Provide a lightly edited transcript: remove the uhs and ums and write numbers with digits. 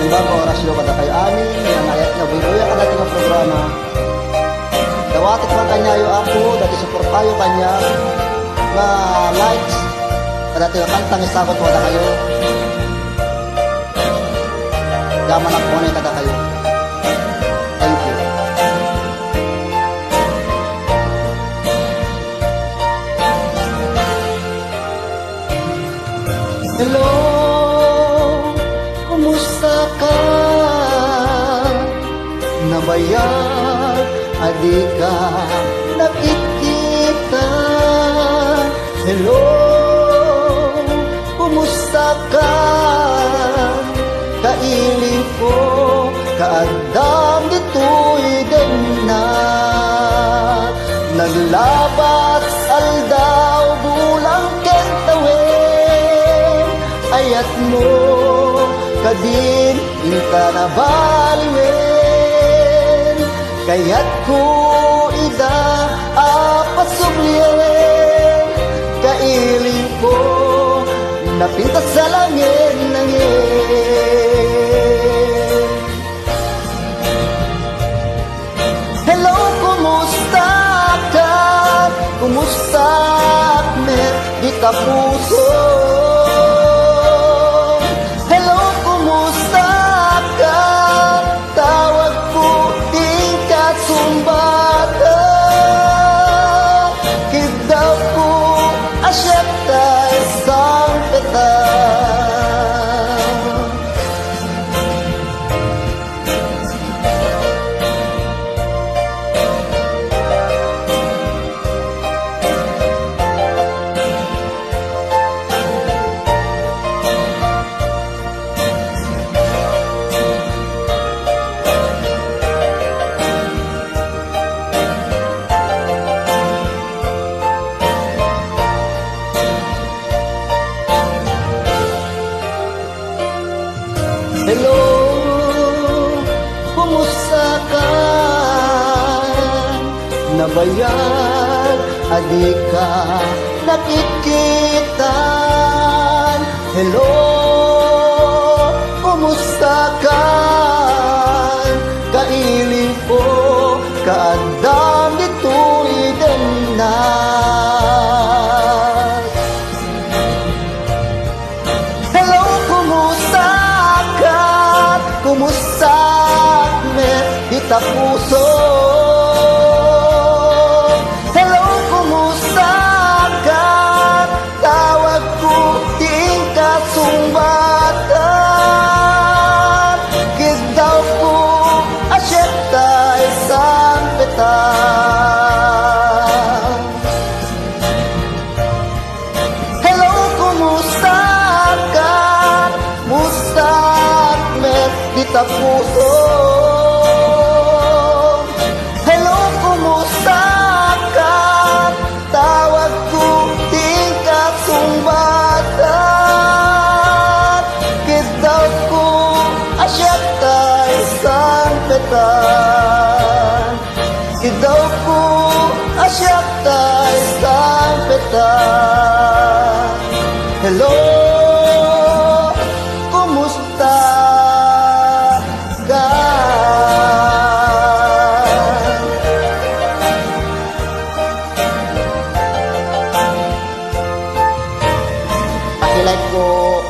bago orasyon kada kayo amin, yang ayat nga buya kada tinga programa. Dawatik man kanya yo ako, dati support tayo kanya, nga likes, kada tinga kantang isabot wala kayo. Gaman ako na kada kayo. Thank you. Hello, kumusta ka? Nabayag, adi ka nakikita. Hello, kumusta ka? Kailing ko, kaagdam dito'y din na. Naglabat aldaw, bulang kentawin. Ayat mo, kadin, inta na baliwen. Kaya't ko ida, apasublyen. Kailing ko, napintas sa langit-langit. Hello, kumusta ka? Kumusta me di ka puso? Hello, kumusta ka? Tawag ko di ka sumbata. Kidaw ko asyata isang peta. Hello, kumusta ka? Nabayag, adi ka nakikita. Hello, kumusta ka? Kailing ko, kaadam dito'y din na. Hello, kumusta? Kumusta me kita puso? Hello, kumusta ka? Tawag ko ting kasumbatan. Kidaw ko asyeta isang petang. Hello, kumusta ka? Musta kita puso. Hello, kumusta ka? Tawag ko ting kasumbatan. Kidaw ko asyata isang petang. Kidaw ko asyata isang petang. Hello, kumusta? Like ko